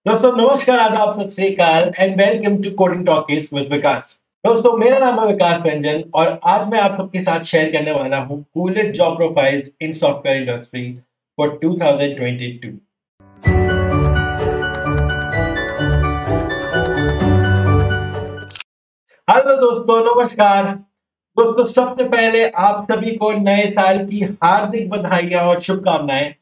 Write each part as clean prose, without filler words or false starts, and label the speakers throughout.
Speaker 1: दोस्तों नमस्कार, आदाब, सत श्री अकाल and welcome to Coding Talkies with Vikas. दोस्तों मेरा नाम है विकास रंजन और आज मैं आप सबके साथ शेयर करने वाला हूं coolest job profiles in software industry for 2022। Hello दोस्तों, नमस्कार। दोस्तों सबसे पहले आप सभी को नए साल की हार्दिक बधाइयां और शुभकामनाएं।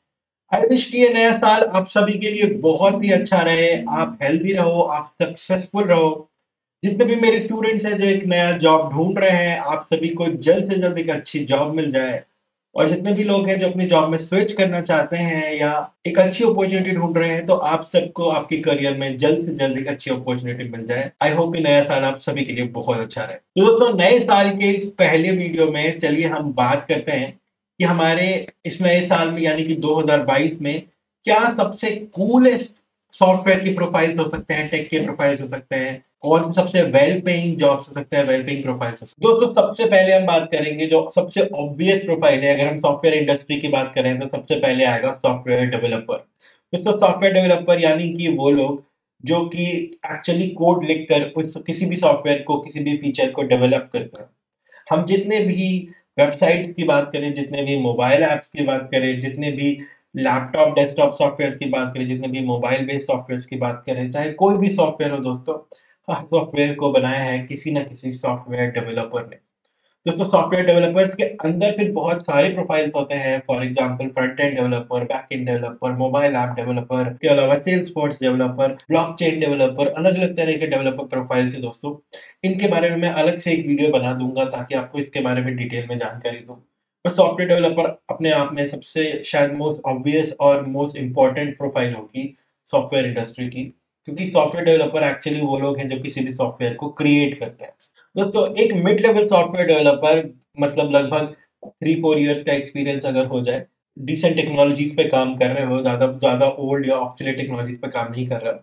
Speaker 1: आई विश कि ये नया साल आप सभी के लिए बहुत ही अच्छा रहे, आप हेल्दी रहो, आप सक्सेसफुल रहो। जितने भी मेरे स्टूडेंट्स हैं जो एक नया जॉब ढूंढ रहे हैं, आप सभी को जल्द से जल्द एक अच्छी जॉब मिल जाए। और जितने भी लोग हैं जो अपनी जॉब में स्विच करना चाहते हैं या एक अच्छी अपॉर्चुनिटी ढूंढ रहे हैं, तो आप सबको आपके करियर में जल्द से जल्द एक अच्छी अपॉर्चुनिटी मिल जाए। आई होप कि नया साल आप सभी के लिए बहुत अच्छा रहे। तो दोस्तों नए साल के इस पहले वीडियो में चलिए हम बात करते हैं कि हमारे इस नए साल में यानी कि 2022 में क्या सबसे कूलेस्ट सॉफ्टवेयर की प्रोफाइल्स हो सकते हैं, टेक के प्रोफाइल्स हो सकते हैं, कौन से सबसे वेल पेइंग जॉब्स हो सकते हैं, वेल पेइंग प्रोफाइल्स हो सकते हैं। दोस्तों सबसे पहले हम बात करेंगे जो सबसे ऑब्वियस प्रोफाइल है। अगर हम सॉफ्टवेयर इंडस्ट्री की बात करें तो सबसे पहले आएगा सॉफ्टवेयर डेवलपर। दोस्तों सॉफ्टवेयर डेवलपर यानी कि वो लोग जो कि एक्चुअली कोड लिखकर उस किसी भी सॉफ्टवेयर को, किसी भी फीचर को डेवलप करते हैं। हम जितने भी वेबसाइट्स की बात करें, जितने भी मोबाइल ऐप्स की बात करें, जितने भी लैपटॉप डेस्कटॉप सॉफ्टवेयर की बात करें, जितने भी मोबाइल बेस्ड सॉफ्टवेयर की बात करें, चाहे कोई भी सॉफ्टवेयर हो दोस्तों, हर सॉफ्टवेयर को बनाया है किसी ना किसी सॉफ्टवेयर डेवलपर ने। दोस्तों सॉफ्टवेयर डेवलपर्स के अंदर फिर बहुत सारे प्रोफाइल्स होते हैं। For example front end developer, back end developer, mobile app developer, के अलावा Salesforce developer, blockchain developer, अलग अलग तरह के डेवलपर प्रोफाइल्स है दोस्तों। इनके बारे में मैं अलग से एक वीडियो बना दूंगा ताकि आपको इसके बारे में डिटेल में जानकारी दूं। पर सॉफ्टवेयर डेवलपर अपने आप में सबसे शायद मोस्ट ऑब्वियस और मोस्ट इंपॉर्टेंट प्रोफाइल होगी सॉफ्टवेयर इंडस्ट्री की, क्योंकि सॉफ्टवेयर डेवलपर एक्चुअली वो लोग हैं जो किसी भी सॉफ्टवेयर को क्रिएट करते हैं। दोस्तों एक मिड लेवल सॉफ्टवेयर डेवलपर मतलब लगभग 3-4 इयर्स का एक्सपीरियंस अगर हो जाए, डिसेंट टेक्नोलॉजीज पे काम कर रहे हो, ज़्यादा ज़्यादा ओल्ड या ऑब्सोलेट टेक्नोलॉजीज पे काम नहीं कर रहे हो,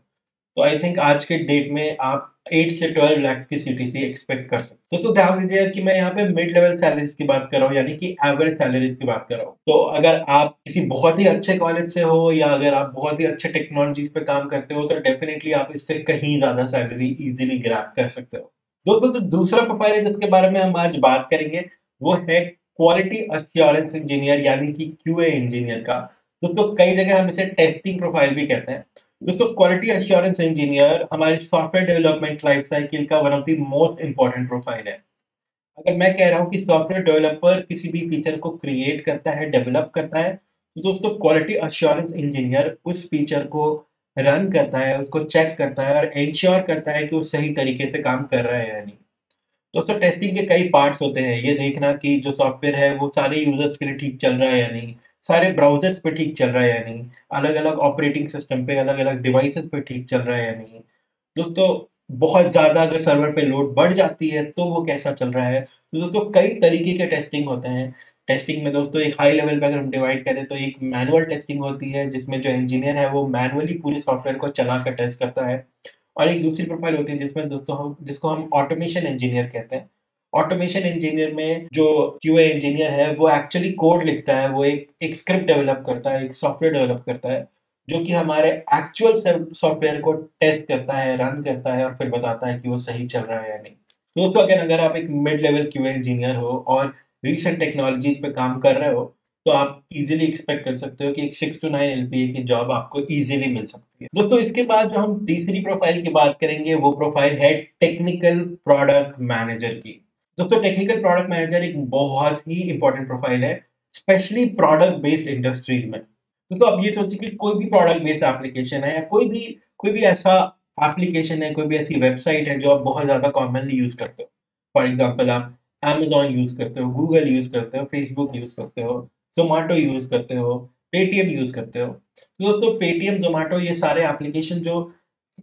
Speaker 1: तो आई थिंक आज के डेट में आप 8 से 12 लाख की सीटीसी एक्सपेक्ट कर सकते हो। दोस्तों ध्यान दीजिएगा कि मैं यहाँ पे मिड लेवल सैलरीज की बात कर रहा हूँ, यानी कि एवरेज सैलरीज की बात कर रहा हूँ। तो अगर आप किसी बहुत ही अच्छे कॉलेज से हो या अगर आप बहुत ही अच्छे टेक्नोलॉजीज पे काम करते हो, तो डेफिनेटली आप इससे कहीं ज्यादा सैलरी इजीली ग्रैब कर सकते हो। दोस्तों तो दूसरा प्रोफाइल है जिसके बारे में हम आज बात करेंगे, वो है क्वालिटी अश्योरेंस इंजीनियर यानी कि क्यूए इंजीनियर का। दोस्तों कई जगह हम इसे टेस्टिंग प्रोफाइल भी कहते हैं। दोस्तों क्वालिटी अश्योरेंस इंजीनियर हमारे सॉफ्टवेयर डेवलपमेंट लाइफ साइकिल का one of the most important profile है। अगर मैं कह रहा हूँ कि सॉफ्टवेयर डेवलपर किसी भी फीचर को क्रिएट करता है, डेवलप करता है, तो दोस्तों क्वालिटी अश्योरेंस इंजीनियर उस फीचर को रन करता है, उसको चेक करता है और इंश्योर करता है कि वो सही तरीके से काम कर रहा है या नहीं। दोस्तों टेस्टिंग के कई पार्ट्स होते हैं। ये देखना कि जो सॉफ्टवेयर है वो सारे यूजर्स के लिए ठीक चल रहा है या नहीं, सारे ब्राउजर्स पे ठीक चल रहा है या नहीं, अलग अलग ऑपरेटिंग सिस्टम पे, अलग अलग डिवाइसेस पे ठीक चल रहा है या नहीं। दोस्तों बहुत ज़्यादा अगर सर्वर पे लोड बढ़ जाती है तो वो कैसा चल रहा है। तो दोस्तों कई तरीके के टेस्टिंग होते हैं। टेस्टिंग में दोस्तों एक हाई लेवल पे अगर हम डिवाइड करें तो एक मैनुअल टेस्टिंग होती है जिसमें जो इंजीनियर है वो मैनुअली पूरे सॉफ्टवेयर को चला कर टेस्ट करता है। और एक दूसरी प्रोफाइल होती है जिसमें दोस्तों हम जिसको हम ऑटोमेशन इंजीनियर कहते हैं। ऑटोमेशन इंजीनियर में जो क्यूए इंजीनियर है वो एक्चुअली कोड लिखता है, वो एक स्क्रिप्ट डेवलप करता है, एक सॉफ्टवेयर डेवलप करता है जो कि हमारे एक्चुअल सॉफ्टवेयर को टेस्ट करता है, रन करता है और फिर बताता है कि वो सही चल रहा है या नहीं। दोस्तों अगर अगर आप एक मिड लेवल क्यूए इंजीनियर हो और रिसेंट टेक्नोलॉजीज पे काम कर रहे हो, तो आप इजीली एक्सपेक्ट कर सकते हो कि एक 6 to 9 एलपीए की जॉब आपको इजीली मिल सकती है। दोस्तों इसके बाद जो हम तीसरी प्रोफाइल की बात करेंगे वो प्रोफाइल है टेक्निकल प्रोडक्ट मैनेजर की। दोस्तों टेक्निकल प्रोडक्ट मैनेजर एक बहुत ही इंपॉर्टेंट प्रोफाइल है, स्पेशली प्रोडक्ट बेस्ड इंडस्ट्रीज में। दोस्तों आप ये सोचिए कि कोई भी प्रोडक्ट बेस्ड एप्लीकेशन है या कोई भी ऐसा एप्लीकेशन है, कोई भी ऐसी वेबसाइट है जो आप बहुत ज़्यादा कॉमनली यूज़ करते हो। फॉर एग्जाम्पल आप Amazon यूज़ करते हो, गूगल यूज़ करते हो, फेसबुक यूज़ करते हो, जोमेटो यूज़ करते हो, पेटीएम यूज़ करते हो। तो दोस्तों पेटीएम, जोमेटो ये सारे एप्लीकेशन जो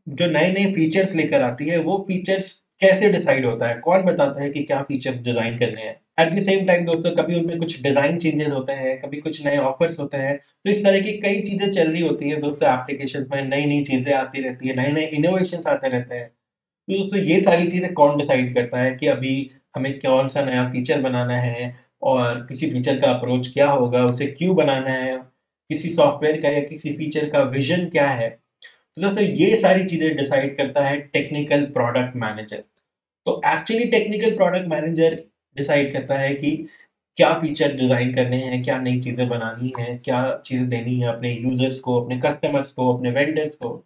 Speaker 1: जो नए नए फीचर्स लेकर आती है, वो फीचर्स कैसे डिसाइड होता है, कौन बताता है कि क्या फीचर्स डिजाइन करने हैं। एट द सेम टाइम दोस्तों कभी उनमें कुछ डिजाइन चेंजेस होते हैं, कभी कुछ नए ऑफर्स होते हैं। तो इस तरह की कई चीजें चल रही होती है दोस्तों, एप्लीकेशन में नई नई चीजें आती रहती है, नए नए इनोवेशन आते रहते हैं। तो दोस्तों ये सारी चीजें कौन डिसाइड करता है कि अभी हमें कौन सा नया फीचर बनाना है और किसी फीचर का अप्रोच क्या होगा, उसे क्यों बनाना है, किसी सॉफ्टवेयर का या किसी फीचर का विजन क्या है। तो दोस्तों ये सारी चीजें डिसाइड करता है टेक्निकल प्रोडक्ट मैनेजर। तो actually technical product manager decide करता है कि क्या फीचर डिजाइन करने हैं, क्या नई चीजें बनानी है, क्या चीजें देनी है अपने यूजर्स को, अपने कस्टमर्स को, अपने वेंडर्स को।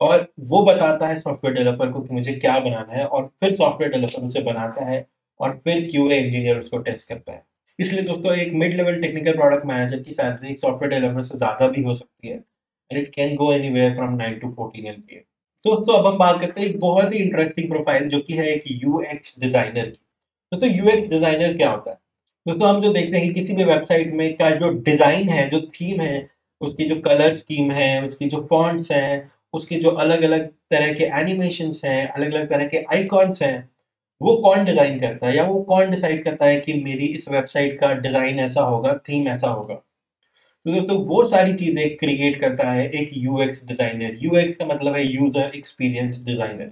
Speaker 1: और वो बताता है सॉफ्टवेयर डेवलपर को कि मुझे क्या बनाना है, और फिर सॉफ्टवेयर डेवलपर उसे बनाता है, और फिर क्यूए इंजीनियर उसको टेस्ट करता है। इसलिए दोस्तों एक mid level technical product manager की सैलरी एक सॉफ्टवेयर डेवलपर से ज्यादा भी हो सकती है, and it can go anywhere from 9 to 14 LPA। दोस्तों अब हम बात करते हैं एक बहुत ही इंटरेस्टिंग प्रोफाइल जो कि है एक यूएक्स डिजाइनर की। दोस्तों यूएक्स डिजाइनर क्या होता है? दोस्तों हम जो देखते हैं कि किसी भी वेबसाइट में का जो डिजाइन है, जो थीम है, उसकी जो कलर स्कीम है, उसकी जो फॉन्ट्स हैं, उसके जो अलग अलग तरह के एनिमेशंस हैं, अलग अलग तरह के आइकॉन्स हैं, वो कौन डिजाइन करता है, या वो कौन डिसाइड करता है कि मेरी इस वेबसाइट का डिजाइन ऐसा होगा, थीम ऐसा होगा? तो दोस्तों वो सारी चीजें क्रिएट करता है एक यूएक्स डिजाइनर। यूएक्स का मतलब है यूजर एक्सपीरियंस डिजाइनर।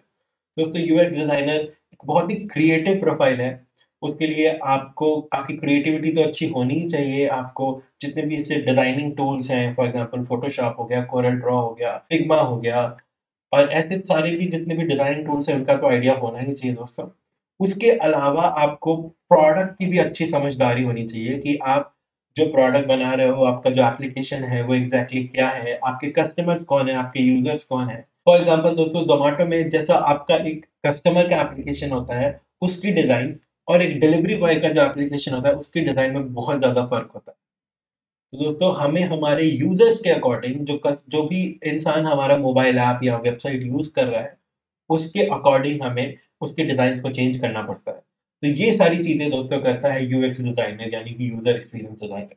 Speaker 1: दोस्तों यूएक्स डिजाइनर एक बहुत ही क्रिएटिव प्रोफाइल है। उसके लिए आपको आपकी क्रिएटिविटी तो अच्छी होनी ही चाहिए। आपको जितने भी इससे डिजाइनिंग टूल्स हैं, फॉर एग्जांपल फोटोशॉप हो गया, कोरल ड्रॉ हो गया, फिग्मा हो गया, और ऐसे सारे भी जितने भी डिजाइनिंग टूल्स हैं उनका तो आइडिया होना ही चाहिए दोस्तों। उसके अलावा आपको प्रोडक्ट की भी अच्छी समझदारी होनी चाहिए कि आप जो प्रोडक्ट बना रहे हो, आपका जो एप्लीकेशन है वो एग्जैक्टली क्या है, आपके कस्टमर्स कौन है, आपके यूजर्स कौन है। फॉर एग्जांपल दोस्तों जोमेटो में जैसा आपका एक कस्टमर का एप्लीकेशन होता है, उसकी डिजाइन, और एक डिलीवरी बॉय का जो एप्लीकेशन होता है उसकी डिजाइन में बहुत ज्यादा फर्क होता है। तो दोस्तों हमें हमारे यूजर्स के अकॉर्डिंग जो भी इंसान हमारा मोबाइल ऐप या वेबसाइट यूज कर रहा है, उसके अकॉर्डिंग हमें उसके डिजाइन को चेंज करना पड़ता है। तो ये सारी चीजें दोस्तों करता है यूएक्स डिजाइनर, यानी कि यूजर एक्सपीरियंस डिजाइनर।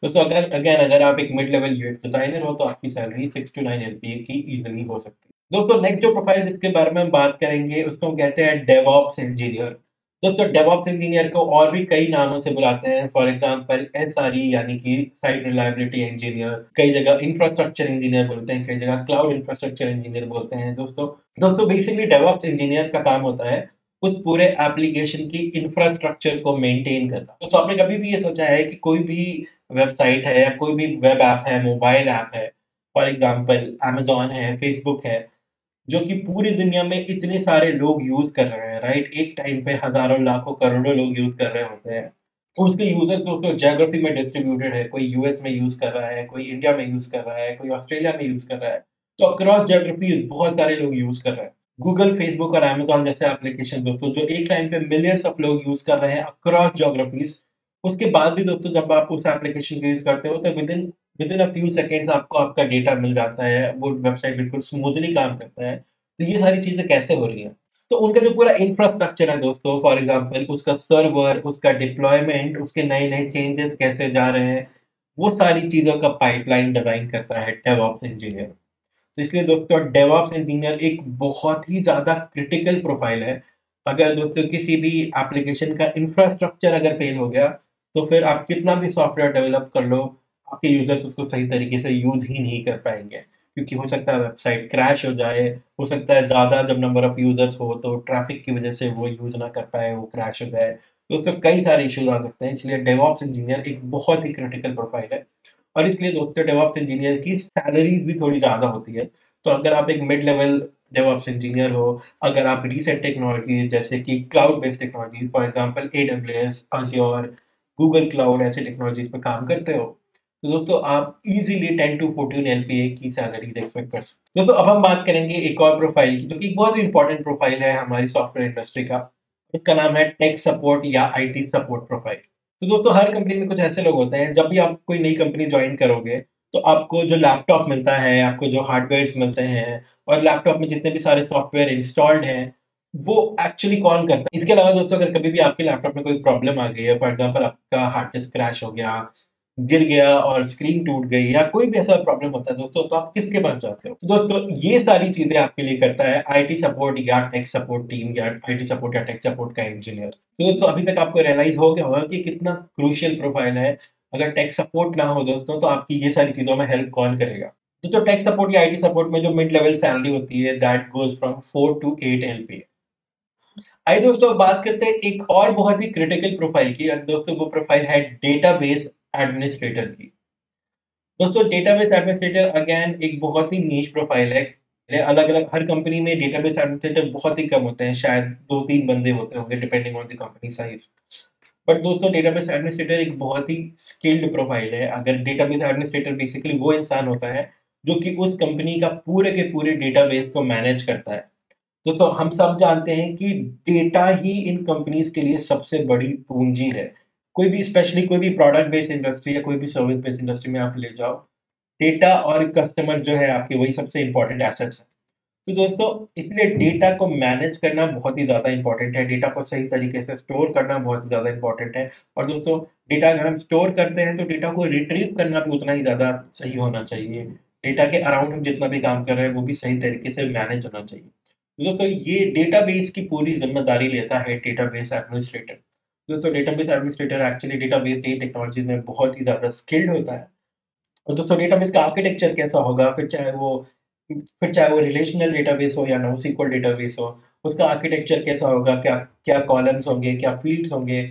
Speaker 1: दोस्तों अगर आप एक मिड लेवल यूएक्स डिजाइनर हो तो आपकी सैलरी 6 to 9 LPA की इजीली हो सकती है। दोस्तों नेक्स्ट जो प्रोफाइल जिसके बारे में हम बात करेंगे उसको हम कहते हैं डेवऑप्स इंजीनियर। दोस्तों डेवऑप्स इंजीनियर को और भी कई नामों से बुलाते हैं। फॉर एग्जांपल एसआरई यानी कि साइट रिलायबिलिटी इंजीनियर, कई जगह इंफ्रास्ट्रक्चर इंजीनियर बोलते हैं, कई जगह क्लाउड इंफ्रास्ट्रक्चर इंजीनियर बोलते हैं। दोस्तों बेसिकली डेवऑप्स इंजीनियर का काम होता है उस पूरे एप्लीकेशन की इंफ्रास्ट्रक्चर को मेंटेन करना। तो आपने कभी भी ये सोचा है कि कोई भी वेबसाइट है या कोई भी वेब ऐप है, मोबाइल ऐप है, फॉर एग्जांपल अमेज़न है, फेसबुक है, जो कि पूरी दुनिया में इतने सारे लोग यूज़ कर रहे हैं, राइट? एक टाइम पे हज़ारों, लाखों, करोड़ों लोग यूज़ कर रहे होते हैं। उसके यूज़र दोस्तों ज्योग्राफी में डिस्ट्रीब्यूटेड है, कोई यूएस में यूज़ कर रहा है, कोई इंडिया में यूज़ कर रहा है, कोई ऑस्ट्रेलिया में यूज़ कर रहा है। तो अक्रॉस ज्योग्राफी बहुत सारे लोग यूज़ कर रहे हैं। गूगल, फेसबुक और अमेज़न जैसे एप्लीकेशन दोस्तों जो एक टाइम पे मिलियंस ऑफ लोग यूज़ कर रहे हैं अक्रॉस ज्योग्राफीज़, उसके बाद भी दोस्तों जब आप उस एप्लीकेशन को यूज़ करते हो तो within within a few seconds आपको आपका डेटा मिल जाता है, वो वेबसाइट बिल्कुल स्मूथली काम करता है। तो ये सारी चीज़ें कैसे हो रही हैं? तो उनका जो पूरा इंफ्रास्ट्रक्चर है दोस्तों, फॉर एग्जांपल उसका सर्वर, उसका डिप्लॉयमेंट, उसके नए-नए चेंजेस कैसे जा रहे हैं, वो सारी चीज़ों का पाइपलाइन डिज़ाइन करता है डेवऑप्स इंजीनियर। तो इसलिए दोस्तों डेवऑप्स इंजीनियर एक बहुत ही ज़्यादा क्रिटिकल प्रोफाइल है। अगर दोस्तों किसी भी एप्लीकेशन का इंफ्रास्ट्रक्चर अगर फेल हो गया, तो फिर आप कितना भी सॉफ्टवेयर डेवलप कर लो, आपके यूज़र्स उसको सही तरीके से यूज़ ही नहीं कर पाएँगे। क्योंकि हो सकता है वेबसाइट क्रैश हो जाए, हो सकता है ज़्यादा जब नंबर ऑफ यूज़र्स हो तो ट्रैफ़िक की वज़ह से वो यूज़ ना कर पाए, वो क्रैश हो जाए। दोस्तों कई सारे इश्यूज़ आ सकते हैं, इसलिए डेवऑप्स इंजीनियर एक बहुत ही क्रिटिकल प्रोफाइल है। और इसलिए दोस्तों डेवऑप्स इंजीनियर की सैलरीज भी थोड़ी ज़्यादा होती है। तो अगर आप एक मिड लेवल डेवऑप्स इंजीनियर हो, अगर आप रिसेंट टेक्नोलॉजी जैसे कि cloud based technologies, for example AWS, Azure, Google cloud ऐसे टेक्नोलॉजीज पे काम करते हो, तो दोस्तों आप इजीली 10 to 14 LPA की सैलरीज एक्सपेक्ट कर सकते हो। दोस्तों अब हम बात करेंगे एक और प्रोफाइल की, जो कि एक बहुत ही इंपॉर्टेंट प्रोफाइल है हमारी सॉफ्टवेयर इंडस्ट्री का। इसका नाम है टेक सपोर्ट या आईटी सपोर्ट प्रोफाइल। तो दोस्तों हर कंपनी में कुछ ऐसे लोग होते हैं, जब भी आप कोई नई कंपनी ज्वाइन करोगे तो आपको जो लैपटॉप मिलता है, आपको जो हार्डवेयर्स मिलते हैं, और लैपटॉप में जितने भी सारे सॉफ्टवेयर इंस्टॉल्ड हैं, वो एक्चुअली कौन करता है? इसके अलावा दोस्तों अगर कभी भी आपके लैपटॉप में कोई प्रॉब्लम आ गई है, फॉर एग्जांपल आपका हार्ड डिस्क क्रैश हो गया, गिर गया और स्क्रीन टूट गई, या कोई भी ऐसा प्रॉब्लम होता है दोस्तों, तो आप किसके पास जाते हो? तो दोस्तों ये सारी चीजें आपके लिए करता है आईटी सपोर्ट या टेक सपोर्ट टीम, या आईटी सपोर्ट या टेक सपोर्ट का इंजीनियर। तो दोस्तों अभी तक आपको रियलाइज हो गया होगा कि कितना क्रूशियल प्रोफाइल है। अगर टेक सपोर्ट ना हो दोस्तों तो आपकी ये सारी चीजों में हेल्प कौन करेगा? तो टेक सपोर्ट या आईटी सपोर्ट में जो मिड लेवल सैलरी होती है, that goes from 4 to 8 LPA। आइए दोस्तों अब बात करते हैं एक और बहुत ही क्रिटिकल प्रोफाइल की, और दोस्तों वो प्रोफाइल है डेटाबेस एडमिनिस्ट्रेटर की। दोस्तों डेटाबेस एडमिनिस्ट्रेटर अगेन एक बहुत ही नीश प्रोफाइल है। अलग अलग हर कंपनी में डेटाबेस एडमिनिस्ट्रेटर बहुत ही कम होते हैं, शायद 2-3 बंदे होते होंगे depending on the company size. But दोस्तों डेटाबेस एडमिनिस्ट्रेटर एक बहुत ही स्किल्ड प्रोफाइल है। अगर डेटाबेस एडमिनिस्ट्रेटर बेसिकली वो इंसान होता है जो कि उस कंपनी का पूरे के पूरे डेटाबेस को मैनेज करता है। दोस्तों हम सब जानते हैं कि डेटा ही इन कंपनीज के लिए सबसे बड़ी पूंजी है। कोई भी स्पेशली कोई भी प्रोडक्ट बेस्ड इंडस्ट्री या कोई भी सर्विस बेस्ड इंडस्ट्री में आप ले जाओ, डेटा और कस्टमर जो है आपके वही सबसे इंपॉर्टेंट एसेट्स है। तो दोस्तों इसलिए डेटा को मैनेज करना बहुत ही ज़्यादा इंपॉर्टेंट है, डेटा को सही तरीके से स्टोर करना बहुत ही ज़्यादा इंपॉर्टेंट है। और दोस्तों डेटा अगर हम स्टोर करते हैं तो डेटा को रिट्रीव करना भी उतना ही ज़्यादा सही होना चाहिए। डेटा के अराउंड हम जितना भी काम कर रहे हैं वो भी सही तरीके से मैनेज होना चाहिए। तो दोस्तों ये डेटाबेस की पूरी जिम्मेदारी लेता है डेटाबेस एडमिनिस्ट्रेटर। दोस्तों database administrator actually database technology में बहुत ही ज़्यादा स्किल्ड होता है। और दोस्तों डेटाबेस का आर्किटेक्चर कैसा होगा, फिर चाहे वो रिलेशनल डेटाबेस हो या NoSQL डेटाबेस हो, उसका आर्किटेक्चर कैसा होगा, क्या क्या कॉलम्स होंगे, क्या फील्ड्स होंगे,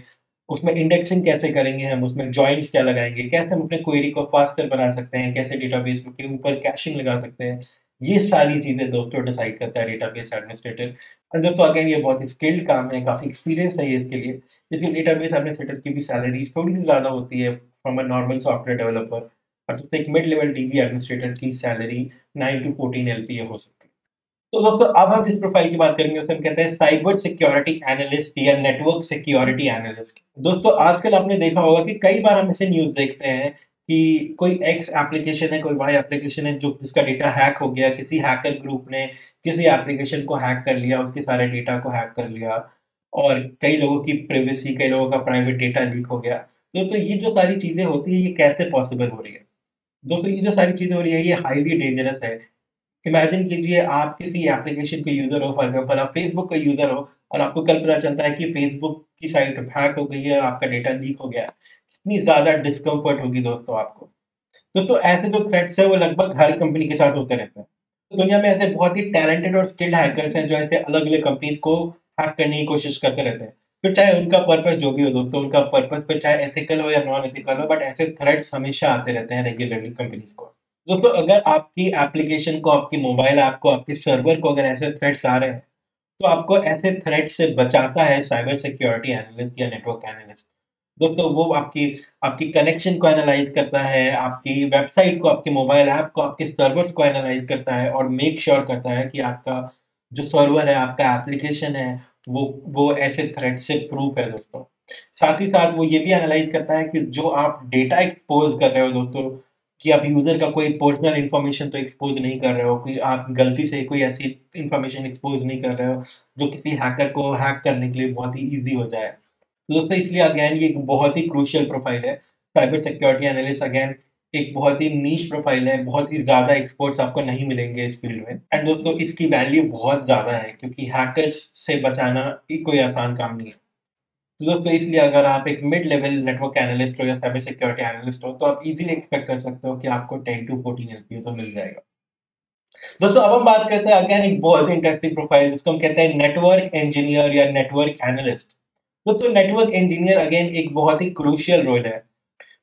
Speaker 1: उसमें इंडेक्सिंग कैसे करेंगे हम, उसमें जॉइंट्स क्या लगाएंगे, कैसे हम अपने क्वेरी को फास्टर बना सकते हैं, कैसे डेटाबेस के ऊपर कैशिंग लगा सकते हैं। ये सारी चीज़ें दोस्तों डिसाइड करता है डेटाबेस एडमिनिस्ट्रेटर। और दोस्तों अगेन ये बहुत ही स्किल्ड काम है, काफ़ी एक्सपीरियंस चाहिए इसके लिए। इसलिए डेटाबेस एडमिनिस्ट्रेटर की भी सैलरी थोड़ी सी ज़्यादा होती है from a normal software developer. और दोस्तों एक मिड लेवल डीबी एडमिनिस्ट्रेटर की सैलरी 9 to 14 LPA हो सकती है। तो दोस्तों अब हम जिस प्रोफाइल की बात करेंगे उसे हम कहते हैं साइबर सिक्योरिटी एनालिस्ट या नेटवर्क सिक्योरिटी एनालिस्ट। दोस्तों आजकल आपने देखा होगा कि कई बार हम ऐसे न्यूज़ देखते हैं कि कोई एक्स एप्लीकेशन है, कोई वाई एप्लीकेशन है जो जिसका डेटा हैक हो गया, किसी हैकर ग्रुप ने किसी एप्लीकेशन को हैक कर लिया, उसके सारे डेटा को हैक कर लिया और कई लोगों की प्राइवेसी, कई लोगों का प्राइवेट डेटा लीक हो गया। दोस्तों ये जो सारी चीज़ें होती हैं ये कैसे पॉसिबल हो रही है? दोस्तों ये जो सारी चीज़ें हो रही है ये हाईली डेंजरस है। इमेजिन कीजिए आप किसी एप्लीकेशन के यूज़र हो, फॉर एग्जांपल आप फेसबुक का यूज़र हो और आपको कल पता चलता है कि फेसबुक की साइट हैक हो गई है और आपका डेटा लीक हो गया है। कितनी ज़्यादा डिस्कम्फर्ट होगी दोस्तों आपको। दोस्तों ऐसे जो थ्रेट्स है वो लगभग हर कंपनी के साथ होते रहते हैं। तो दुनिया में ऐसे बहुत ही टैलेंटेड और स्किल्ड हैकर्स हैं जो ऐसे अलग-अलग कंपनीज को हैक करने की कोशिश करते रहते हैं। फिर चाहे उनका पर्पस जो भी हो दोस्तों, उनका पर्पस फिर चाहे एथिकल हो या नॉन एथिकल हो, बट ऐसे थ्रेट्स हमेशा आते रहते हैं रेगुलरली कंपनीज को। दोस्तों अगर आपकी एप्लीकेशन को, आपकी मोबाइल ऐप को, आपके सर्वर को अगर ऐसे थ्रेट्स आ रहे हैं, तो आपको ऐसे थ्रेट से बचाता है साइबर सिक्योरिटी एनालिस्ट या नेटवर्क एनालिस्ट। दोस्तों वो आपकी आपकी कनेक्शन को एनालाइज करता है, आपकी वेबसाइट को, आपके मोबाइल ऐप को, आपके सर्वर्स को एनालाइज करता है और मेक श्योर करता है कि आपका जो सर्वर है, आपका एप्लीकेशन है, वो ऐसे थ्रेट से प्रूफ है दोस्तों। साथ ही साथ वो ये भी एनालाइज करता है कि जो आप डेटा एक्सपोज कर रहे हो दोस्तों, कि आप यूज़र का कोई पर्सनल इन्फॉर्मेशन तो एक्सपोज नहीं कर रहे हो, कोई आप गलती से कोई ऐसी इन्फॉर्मेशन एक्सपोज नहीं कर रहे हो जो किसी हैकर को हैक करने के लिए बहुत ही ईज़ी हो जाए। तो दोस्तों इसलिए अगेन ये एक बहुत ही क्रूशियल प्रोफाइल है। साइबर सिक्योरिटी एनालिस्ट अगेन एक बहुत ही नीश प्रोफाइल है, बहुत ही ज़्यादा एक्सपर्ट्स आपको नहीं मिलेंगे इस फील्ड में। एंड दोस्तों इसकी वैल्यू बहुत ज़्यादा है क्योंकि हैकर्स से बचाना ये कोई आसान काम नहीं है। तो दोस्तों इसलिए अगर आप एक मिड लेवल नेटवर्क एनालिस्ट हो या साइबर सिक्योरिटी एनालिस्ट हो तो आप इजीली एक्सपेक्ट कर सकते हो कि आपको 10 to 14 LPA तो मिल जाएगा। दोस्तों अब हम बात करते हैं अगेन एक बहुत ही इंटरेस्टिंग प्रोफाइल जिसको हम कहते हैं नेटवर्क इंजीनियर या नेटवर्क एनालिस्ट। दोस्तों नेटवर्क इंजीनियर अगेन एक बहुत ही क्रूशियल रोल है।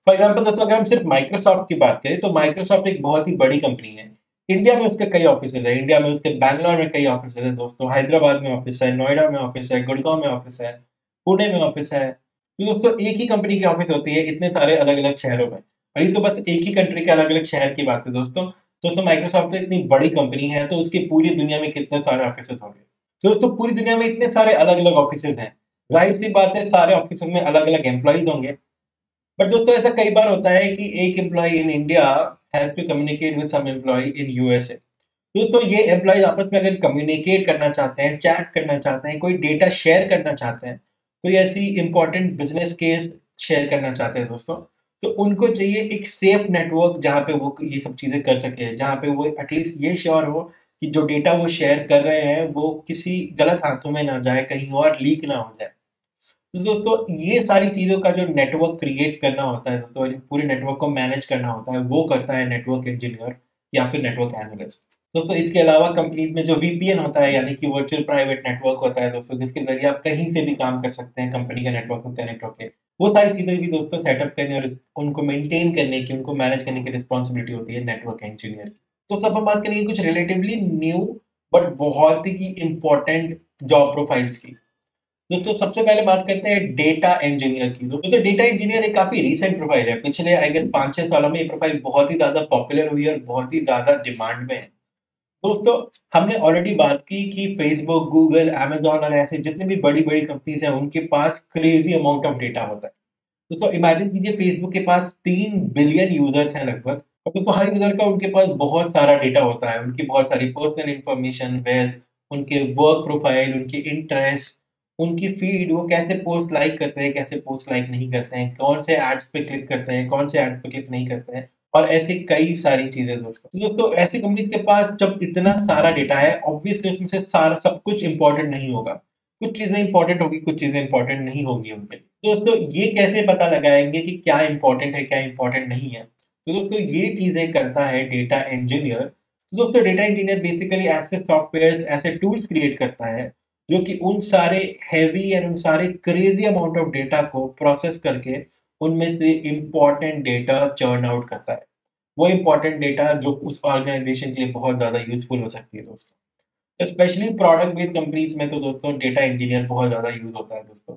Speaker 1: फॉर एग्जाम्पल दोस्तों अगर हम सिर्फ माइक्रोसॉफ्ट की बात करें तो माइक्रोसॉफ्ट एक बहुत ही बड़ी कंपनी है। इंडिया में उसके कई ऑफिस है, इंडिया में उसके बैंगलोर में कई ऑफिस है दोस्तों, हैदराबाद में ऑफिस है, नोएडा में ऑफिस है, गुड़गांव में ऑफिस है, पुणे में ऑफिस है। तो दोस्तों एक ही कंपनी की ऑफिस होती है इतने सारे अलग अलग शहरों में, और ये तो बस एक ही कंट्री के अलग अलग शहर की बात है दोस्तों। दोस्तों माइक्रोसॉफ्ट तो इतनी बड़ी कंपनी है तो उसकी पूरी दुनिया में कितने सारे ऑफिस होंगे। तो दोस्तों पूरी दुनिया में इतने सारे अलग अलग ऑफिस हैं, जाहिर सी बात है सारे ऑफिस में अलग अलग एम्प्लॉयज होंगे। बट दोस्तों ऐसा कई बार होता है कि एक employee in India has to communicate with some employee in USA. दोस्तों ये एम्प्लॉयज आपस में अगर कम्युनिकेट करना चाहते हैं, चैट करना चाहते हैं, कोई डेटा शेयर करना चाहते हैं, कोई ऐसी इंपॉर्टेंट बिजनेस केस शेयर करना चाहते हैं दोस्तों, तो उनको चाहिए एक सेफ नेटवर्क जहाँ पे वो ये सब चीज़ें कर सके, जहाँ पे वो एटलीस्ट ये श्योर हो कि जो डेटा वो शेयर कर रहे हैं वो किसी गलत हाथों में ना जाए, कहीं और लीक ना हो जाए। तो दोस्तों ये सारी चीज़ों का जो नेटवर्क क्रिएट करना होता है दोस्तों, पूरे नेटवर्क को मैनेज करना होता है, वो करता है नेटवर्क इंजीनियर या फिर नेटवर्क एनालिस्ट। दोस्तों इसके अलावा कंपनीज में जो वीपीएन होता है यानी कि वर्चुअल प्राइवेट नेटवर्क होता है दोस्तों, जिसके जरिए आप कहीं से भी काम कर सकते हैं, कंपनी का नेटवर्क होता है, नेटवर्क के वो सारी चीज़ें भी दोस्तों सेटअप करने और उनको मेंटेन करने की, उनको मैनेज करने की रिस्पॉन्सिबिलिटी होती है नेटवर्क इंजीनियर की। तो सब हम बात करेंगे कुछ रिलेटिवली न्यू बट बहुत ही इंपॉर्टेंट जॉब प्रोफाइल्स की। दोस्तों सबसे पहले बात करते हैं डेटा इंजीनियर की। दोस्तों डेटा इंजीनियर एक काफी रीसेंट प्रोफाइल है, पिछले आई गेस 5-6 सालों में ये प्रोफाइल बहुत ही ज्यादा पॉपुलर हुई है और बहुत ही ज्यादा डिमांड में है। दोस्तों हमने ऑलरेडी बात की कि फेसबुक, गूगल, अमेजॉन और ऐसे जितने भी बड़ी बड़ी कंपनीज हैं उनके पास क्रेजी अमाउंट ऑफ डेटा होता है। दोस्तों इमेजिन कीजिए फेसबुक के पास 3 बिलियन यूजर्स हैं लगभग। और दोस्तों हर यूजर का उनके पास बहुत सारा डेटा होता है, उनकी बहुत सारी पर्सनल इंफॉर्मेशन, वेल्थ, उनके वर्क प्रोफाइल, उनके इंटरेस्ट, उनकी फीड, वो कैसे पोस्ट लाइक करते हैं, कैसे पोस्ट लाइक नहीं करते हैं, कौन से एड्स पे क्लिक करते हैं, कौन से एड्स पे क्लिक नहीं करते हैं, और ऐसे कई सारी चीजें। दोस्तों ऐसी कंपनीज के पास जब इतना सारा डेटा है, ऑब्वियसली उसमें से सारा सब कुछ इंपॉर्टेंट नहीं होगा। कुछ चीजें इंपॉर्टेंट होगी, कुछ चीजें इंपॉर्टेंट नहीं होंगी उनके लिए। दोस्तों ये कैसे पता लगाएंगे कि क्या इंपॉर्टेंट है, क्या इंपॉर्टेंट नहीं है? तो दोस्तों ये चीजें करता है डेटा इंजीनियर। तो दोस्तों डेटा इंजीनियर बेसिकली ऐसे सॉफ्टवेयर, ऐसे टूल्स क्रिएट करता है जो कि उन सारे हैवी एंड उन सारे क्रेजी अमाउंट ऑफ डेटा को प्रोसेस करके उनमें से इंपॉर्टेंट डेटा चर्न आउट करता है। वो इंपॉर्टेंट डेटा जो उस ऑर्गेनाइजेशन के लिए बहुत ज्यादा यूजफुल हो सकती है। दोस्तों स्पेशली प्रोडक्ट बेस्ड कंपनीज में तो दोस्तों डेटा इंजीनियर बहुत ज्यादा यूज होता है। दोस्तों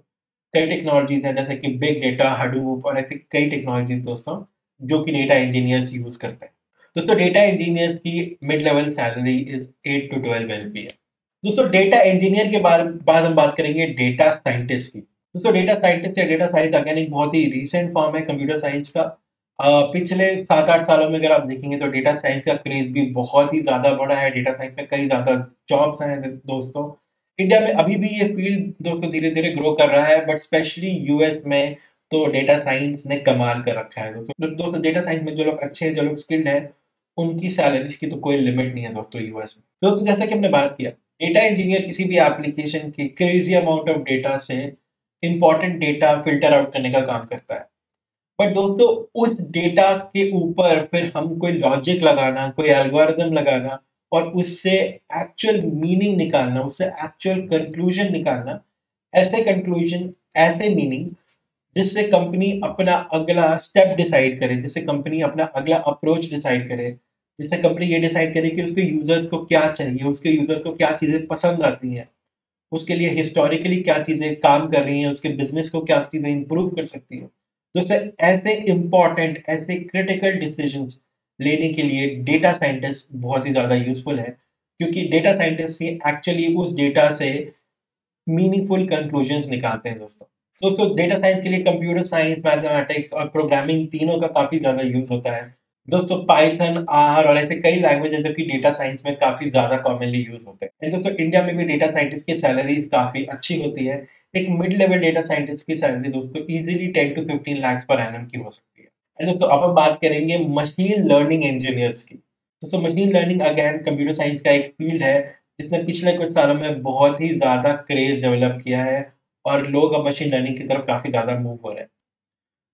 Speaker 1: कई टेक्नोलॉजीज हैं जैसे कि बिग डेटा, हडूप और ऐसे कई टेक्नोलॉजीज दोस्तों जो कि डेटा इंजीनियर्स यूज करते हैं। दोस्तों डेटा इंजीनियर्स की mid level salary is 8 to 12 LPA है। दोस्तों डेटा इंजीनियर के बाद हम बात करेंगे डेटा साइंटिस्ट की। दोस्तों डेटा साइंटिस्ट या डेटा साइंस अगेन एक बहुत ही रिसेंट फॉर्म है कंप्यूटर साइंस का। पिछले 7-8 सालों में अगर आप देखेंगे तो डेटा साइंस का क्रेज भी बहुत ही ज्यादा बढ़ा है। डेटा साइंस में कई ज्यादा जॉब्स हैं दोस्तों। इंडिया में अभी भी ये फील्ड दोस्तों धीरे धीरे ग्रो कर रहा है, बट स्पेशली यूएस में तो डेटा साइंस ने कमाल कर रखा है। दोस्तों डेटा साइंस में जो लोग अच्छे हैं, जो लोग स्किल्ड हैं, उनकी सैलरीज की तो कोई लिमिट नहीं है दोस्तों यूएस में। दोस्तों जैसा कि हमने बात किया, डेटा इंजीनियर किसी भी एप्लीकेशन की क्रेजी अमाउंट ऑफ डेटा से इंपॉर्टेंट डेटा फिल्टर आउट करने का काम करता है। बट दोस्तों उस डेटा के ऊपर फिर हम कोई लॉजिक लगाना, कोई एल्गोरिदम लगाना और उससे एक्चुअल मीनिंग निकालना, उससे एक्चुअल कंक्लूजन निकालना, ऐसे कंक्लूजन, ऐसे मीनिंग जिससे कंपनी अपना अगला स्टेप डिसाइड करे, जिससे कंपनी अपना अगला अप्रोच डिसाइड करे, जिससे कंपनी ये डिसाइड करे कि उसके यूजर्स को क्या चाहिए, उसके यूजर को क्या चीजें पसंद आती हैं, उसके लिए हिस्टोरिकली क्या चीजें काम कर रही हैं, उसके बिजनेस को क्या चीजें इंप्रूव कर सकती हैं। दोस्तों ऐसे इंपॉर्टेंट, ऐसे क्रिटिकल डिसीजंस लेने के लिए डेटा साइंटिस्ट बहुत ही ज्यादा यूजफुल है, क्योंकि डेटा साइंटिस्ट ही एक्चुअली उस डेटा से मीनिंगफुल कंक्लूजन्स निकालते हैं। दोस्तों डेटा साइंस के लिए कंप्यूटर साइंस, मैथमेटिक्स और प्रोग्रामिंग तीनों का काफी ज्यादा यूज होता है। दोस्तों पाइथन, आर और ऐसे कई लैंग्वेज हैं जो कि डेटा साइंस में काफी ज्यादा कॉमनली यूज होते हैं। एंड दोस्तों इंडिया में भी डेटा साइंटिस्ट की सैलरीज काफी अच्छी होती है। एक मिड लेवल डेटा साइंटिस्ट की सैलरी दोस्तों easily 10 to 15 lakh per annum की हो सकती है। एंड दोस्तों अब हम बात करेंगे मशीन लर्निंग इंजीनियर्स की। दोस्तों machine learning again computer science का एक फील्ड है जिसने पिछले कुछ सालों में बहुत ही ज्यादा क्रेज डेवलप किया है और लोग अब मशीन लर्निंग की तरफ काफी ज्यादा मूव हो रहे हैं।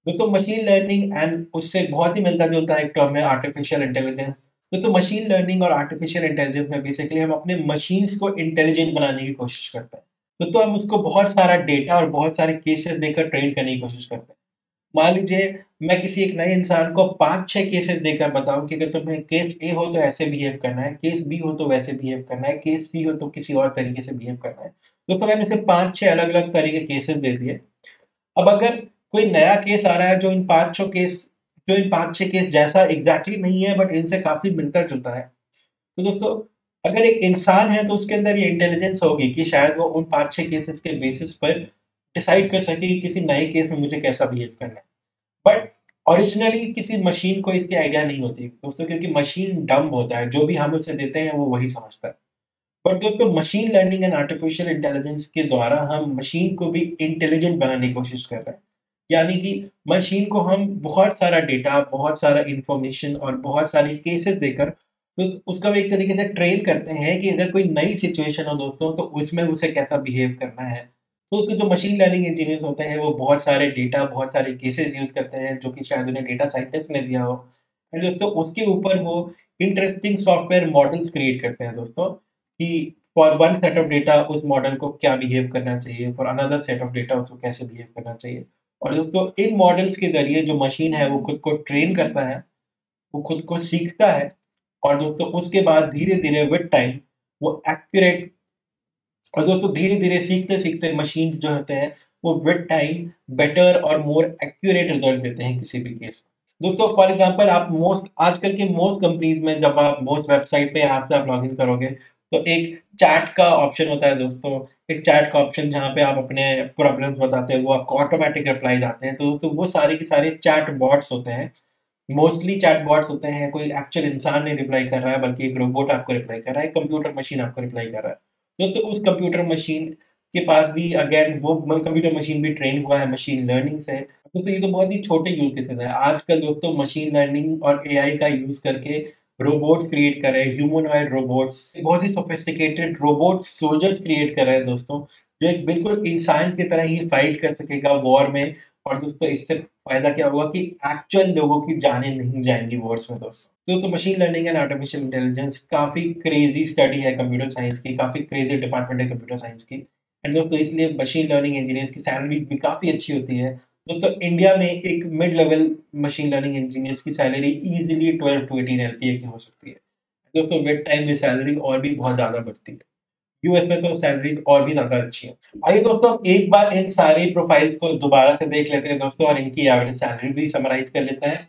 Speaker 1: दोस्तों मशीन लर्निंग एंड उससे बहुत ही मिलता जुलता एक टर्म है आर्टिफिशियल इंटेलिजेंस। दोस्तों मशीन लर्निंग और आर्टिफिशियल इंटेलिजेंस में बेसिकली हम अपने मशीन्स को इंटेलिजेंट बनाने की कोशिश करते हैं। दोस्तों हम उसको बहुत सारा डेटा और बहुत सारे केसेस देकर ट्रेन करने की कोशिश करते हैं। मान लीजिए मैं किसी एक नए इंसान को 5-6 केसेस देकर बताऊं कि अगर तुम्हें केस ए हो तो ऐसे बिहेव करना है, केस बी हो तो वैसे बिहेव करना है, केस सी हो तो किसी और तरीके से बिहेव करना है। दोस्तों मैंने इसे 5-6 अलग अलग तरीके केसेस दे दिए। अब अगर कोई नया केस आ रहा है जो इन 5-6 केस जैसा एग्जैक्टली नहीं है बट इनसे काफी मिलता जुलता है, तो दोस्तों अगर एक इंसान है तो उसके अंदर ये इंटेलिजेंस होगी कि शायद वो उन 5-6 केसेस के बेसिस पर डिसाइड कर सके कि किसी नए केस में मुझे कैसा बिहेव करना है। बट ओरिजिनली किसी मशीन को इसकी आइडिया नहीं होती दोस्तों, क्योंकि मशीन डम्ब होता है, जो भी हम उसे देते हैं वो वही समझता है। बट दोस्तों machine learning and artificial intelligence के द्वारा हम मशीन को भी इंटेलिजेंट बनाने की कोशिश कर रहे हैं। यानी कि मशीन को हम बहुत सारा डेटा, बहुत सारा इंफॉर्मेशन और बहुत सारे केसेस देकर उसका भी एक तरीके से ट्रेन करते हैं कि अगर कोई नई सिचुएशन हो दोस्तों तो उसमें उसे कैसा बिहेव करना है। तो उसके जो मशीन लर्निंग इंजीनियर्स होते हैं वो बहुत सारे डेटा, बहुत सारे केसेस यूज करते हैं जो कि शायद उन्हें डेटा साइंटिस्ट ने दिया हो। एंड दोस्तों उसके ऊपर वो इंटरेस्टिंग सॉफ्टवेयर मॉडल्स क्रिएट करते हैं दोस्तों, कि for one set of data उस मॉडल को क्या बिहेव करना चाहिए, for another set of data उसको कैसे बिहेव करना चाहिए। और दोस्तों इन मॉडल्स के जरिए जो मशीन है वो खुद को ट्रेन करता है, वो खुद को सीखता है और दोस्तों उसके बाद धीरे धीरे विद टाइम वो एक्यूरेट, और दोस्तों धीरे धीरे सीखते सीखते मशीन जो होते हैं वो विद टाइम बेटर और मोर एक्यूरेट रिजल्ट देते हैं किसी भी केस में। दोस्तों फॉर एग्जांपल आप मोस्ट आजकल के मोस्ट कंपनीज में जब आप मोस्ट वेबसाइट पे ऐप से आप लॉग इन करोगे तो एक चैट का ऑप्शन होता है दोस्तों, एक चैट का ऑप्शन जहाँ पे आप अपने प्रॉब्लम्स बताते हैं, वो आपको ऑटोमेटिक रिप्लाई आते हैं। तो दोस्तों वो सारे के सारे चैट बॉट्स होते हैं, मोस्टली चैट बॉट्स होते हैं। कोई एक्चुअल इंसान नहीं रिप्लाई कर रहा है बल्कि एक रोबोट आपको रिप्लाई कर रहा है, कंप्यूटर मशीन आपको रिप्लाई कर रहा है। दोस्तों उस कंप्यूटर मशीन के पास भी अगेन वो कंप्यूटर मशीन भी ट्रेन हुआ है मशीन लर्निंग से। दोस्तों ये तो बहुत ही छोटे यूज केसेस है। आजकल दोस्तों मशीन लर्निंग और एआई का यूज करके रोबोट क्रिएट कर रहे हैं, ह्यूमनॉइड रोबोट्स, बहुत ही सोफिस्टिकेटेड रोबोट सोल्जर्स क्रिएट कर रहे हैं दोस्तों, जो एक बिल्कुल इंसान की तरह ही फाइट कर सकेगा वॉर में। और दोस्तों इससे फायदा क्या होगा कि एक्चुअल लोगों की जानें नहीं जाएंगी वॉर्स में। दोस्तों machine learning and artificial intelligence काफी क्रेजी स्टडी है कंप्यूटर साइंस की, काफी क्रेजी डिपार्टमेंट है कंप्यूटर साइंस की। एंड दोस्तों इसलिए मशीन लर्निंग इंजीनियर्स की सैलरीज भी काफी अच्छी होती है। दोस्तों इंडिया में एक mid level machine learning engineers की सैलरी इजीली 12 to 18 LPA की हो सकती है। दोस्तों विद टाइम ये सैलरी और भी बहुत ज्यादा बढ़ती है। यूएस में तो सैलरीज और भी ज्यादा अच्छी है। आइए दोस्तों एक बार इन सारी प्रोफाइल्स को दोबारा से देख लेते हैं दोस्तों, और इनकी एवरेज सैलरी भी समराइज कर लेते हैं।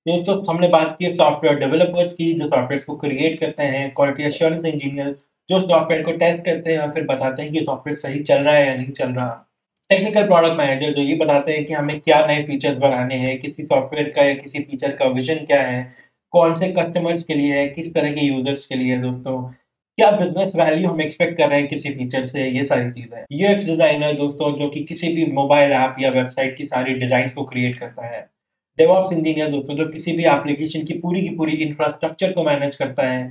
Speaker 1: दोस्तों हमने बात की सॉफ्टवेयर डेवलपर्स की, जो सॉफ्टवेयर को क्रिएट करते हैं, क्वालिटी एश्योरेंस इंजीनियर जो सॉफ्टवेयर को टेस्ट करते हैं और फिर बताते हैं कि सॉफ्टवेयर सही चल रहा है या नहीं चल रहा, टेक्निकल प्रोडक्ट मैनेजर जो ये बताते हैं कि हमें क्या नए फीचर्स बनाने हैं, किसी सॉफ्टवेयर का या किसी फीचर का विजन क्या है, कौन से कस्टमर्स के लिए है, किस तरह के यूजर्स के लिए है, दोस्तों क्या बिजनेस वैल्यू हम एक्सपेक्ट कर रहे हैं किसी फीचर से, ये सारी चीजें। यूएक्स डिजाइनर दोस्तों जो कि किसी भी मोबाइल ऐप या वेबसाइट की सारी डिजाइन को क्रिएट करता है। डेवऑप्स इंजीनियर दोस्तों जो किसी भी एप्लीकेशन की पूरी इंफ्रास्ट्रक्चर को मैनेज करता है।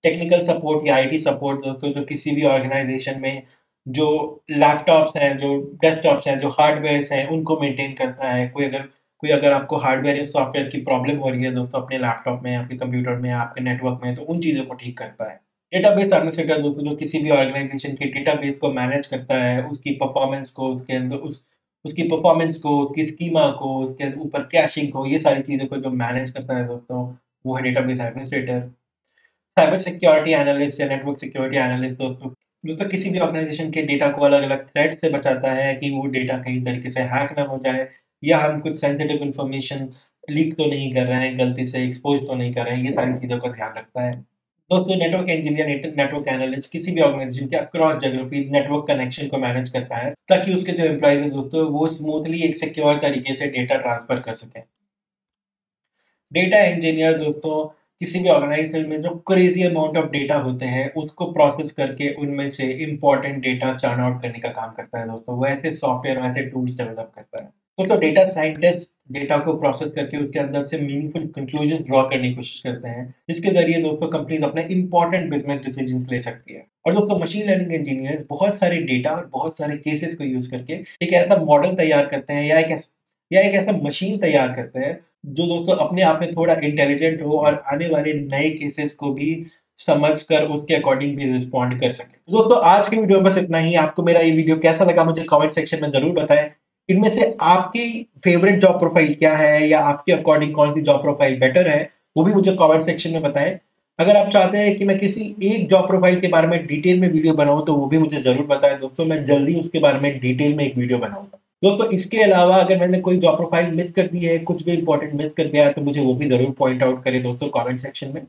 Speaker 1: टेक्निकल सपोर्ट या आईटी सपोर्ट दोस्तों जो किसी भी ऑर्गेनाइजेशन में जो लैपटॉप्स हैं, जो डेस्कटॉप्स हैं, जो हार्डवेयर हैं, उनको मेंटेन करता है। कोई अगर आपको हार्डवेयर या सॉफ्टवेयर की प्रॉब्लम हो रही है दोस्तों अपने लैपटॉप में, आपके कंप्यूटर में, आपके नेटवर्क में, तो उन चीज़ों को ठीक करता है। डेटाबेस एडमिनिस्ट्रेटर दोस्तों जो किसी भी ऑर्गेनाइजेशन के डेटाबेस को मैनेज करता है, उसकी परफॉर्मेंस को, उसके अंदर उसकी परफॉर्मेंस को, उसकी स्कीमा को, उसके ऊपर कैशिंग को, ये सारी चीज़ों को जो मैनेज करता है दोस्तों वो है database administrator. Cyber security analyst या नेटवर्क सिक्योरिटी एनालिस्ट दोस्तों किसी भी ऑर्गेनाइजेशन के डेटा को अलग अलग थ्रेट से बचाता है कि वो डेटा कहीं तरीके से हैक ना हो जाए, या हम कुछ सेंसिटिव इन्फॉर्मेशन लीक तो नहीं कर रहे हैं, गलती से एक्सपोज तो नहीं कर रहे हैं, ये सारी चीज़ों का ध्यान रखता है। दोस्तों नेटवर्क इंजीनियर नेटवर्क एनालिस्ट किसी भी ऑर्गेनाइजेशन के अक्रॉस ज्योग्राफीज नेटवर्क कनेक्शन को मैनेज करता है ताकि उसके जो एम्प्लॉइज है दोस्तों वो स्मूथली एक सिक्योर तरीके से डेटा ट्रांसफर कर सकें। डेटा इंजीनियर दोस्तों किसी भी ऑर्गेनाइजेशन में जो क्रेजी अमाउंट ऑफ डेटा होते हैं उसको प्रोसेस करके उनमें से इंपॉर्टेंट डेटा चर्न आउट करने का काम करता है दोस्तों, वैसे सॉफ्टवेयर वैसे टूल्स डेवलप करता है। दोस्तों डेटा साइंटिस्ट डेटा को प्रोसेस करके उसके अंदर से मीनिंगफुल कंक्लूजन ड्रॉ करने की कोशिश करते हैं, जिसके जरिए दोस्तों कंपनीज अपने इंपॉर्टेंट बिजनेस डिसीजन ले सकती है। और दोस्तों मशीन लर्निंग इंजीनियर बहुत सारे डेटा और बहुत सारे केसेस को यूज करके एक ऐसा मॉडल तैयार करते हैं या एक ऐसा मशीन तैयार करते हैं जो दोस्तों अपने आप में थोड़ा इंटेलिजेंट हो और आने वाले नए केसेस को भी समझकर उसके अकॉर्डिंग भी रिस्पॉन्ड कर सके। दोस्तों आज की वीडियो में बस इतना ही। आपको मेरा ये वीडियो कैसा लगा मुझे कमेंट सेक्शन में जरूर बताएं। इनमें से आपकी फेवरेट जॉब प्रोफाइल क्या है या आपके अकॉर्डिंग कौन सी जॉब प्रोफाइल बेटर है वो भी मुझे कमेंट सेक्शन में बताएं। अगर आप चाहते हैं कि मैं किसी एक जॉब प्रोफाइल के बारे में डिटेल में वीडियो बनाऊं तो वो भी मुझे जरूर बताएं दोस्तों, मैं जल्दी उसके बारे में डिटेल में एक वीडियो बनाऊंगा। दोस्तों इसके अलावा अगर मैंने कोई जॉब प्रोफाइल मिस कर दी है, कुछ भी इंपॉर्टेंट मिस कर दिया है तो मुझे वो भी जरूर पॉइंट आउट करें दोस्तों कमेंट सेक्शन में।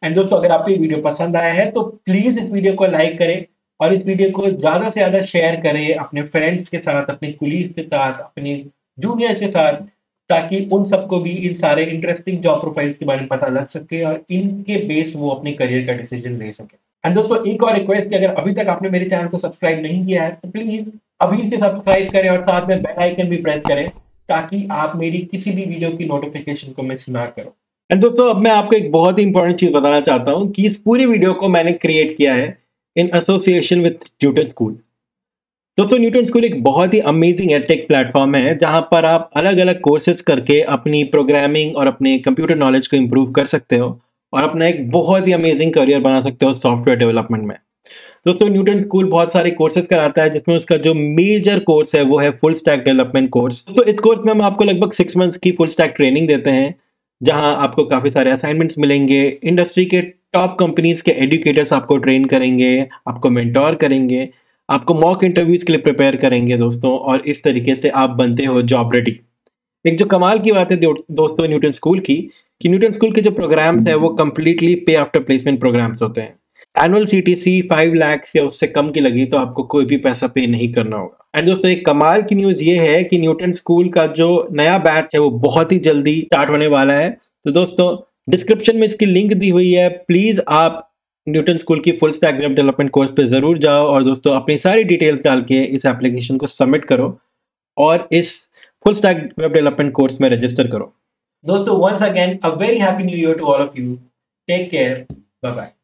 Speaker 1: एंड दोस्तों अगर आपको ये वीडियो पसंद आया है तो प्लीज इस वीडियो को लाइक करें और इस वीडियो को ज्यादा से ज्यादा शेयर करें अपने फ्रेंड्स के साथ, अपने कुलीग्स के साथ, अपने जूनियर्स के साथ, ताकि उन सबको भी इन सारे इंटरेस्टिंग जॉब प्रोफाइल्स के बारे में पता लग सके और इनके बेस वो अपने करियर का डिसीजन ले सके। एंड दोस्तों एक और रिक्वेस्ट कि अगर अभी तक आपने मेरे चैनल को सब्सक्राइब नहीं किया है तो प्लीज अभी से सब्सक्राइब करें और साथ में बेल आइकन भी प्रेस करें ताकि आप मेरी किसी भी वीडियो की नोटिफिकेशन को मिस ना करो। एंड दोस्तों अब मैं आपको एक बहुत ही इंपॉर्टेंट चीज बताना चाहता हूँ कि इस पूरी वीडियो को मैंने क्रिएट किया है in association with Newton school. दोस्तों न्यूटन स्कूल एक बहुत ही अमेजिंग एडटेक प्लेटफॉर्म है जहां पर आप अलग अलग कोर्सेज करके अपनी प्रोग्रामिंग और अपने कंप्यूटर नॉलेज को इम्प्रूव कर सकते हो और अपना एक बहुत ही अमेजिंग करियर बना सकते हो सॉफ्टवेयर डेवलपमेंट में। दोस्तों न्यूटन स्कूल बहुत सारे कोर्सेज कराता है जिसमें उसका जो मेजर कोर्स है वो है फुल स्टैक डेवलपमेंट कोर्स। तो इस कोर्स में हम आपको लगभग 6 मंथ्स की फुल स्टैक ट्रेनिंग देते हैं
Speaker 2: जहां आपको काफ़ी सारे असाइनमेंट्स मिलेंगे। इंडस्ट्री के टॉप कंपनीज के एजुकेटर्स आपको ट्रेन करेंगे, आपको मेंटोर करेंगे, आपको मॉक इंटरव्यूज के लिए प्रिपेयर करेंगे दोस्तों, और इस तरीके से आप बनते हो जॉब रेडी। एक जो कमाल की बात है दोस्तों न्यूटन स्कूल की, कि न्यूटन स्कूल के जो प्रोग्राम्स है वो कंप्लीटली पे आफ्टर प्लेसमेंट प्रोग्राम्स होते हैं। एनुअल सीटीसी 5 लाख या उससे कम की लगी तो आपको कोई भी पैसा पे नहीं करना होगा। एंड दोस्तों एक कमाल की न्यूज़ ये है कि न्यूटन स्कूल का जो नया बैच है वो बहुत ही जल्दी स्टार्ट होने वाला है। तो दोस्तों डिस्क्रिप्शन में इसकी लिंक दी हुई है, प्लीज़ आप न्यूटन स्कूल की full stack web development course पे ज़रूर जाओ और दोस्तों अपनी सारी डिटेल्स डाल के इस एप्लीकेशन को सबमिट करो और इस full stack web development course में रजिस्टर करो।
Speaker 1: दोस्तों, once again a very happy new year to all of you. Take care. Bye bye.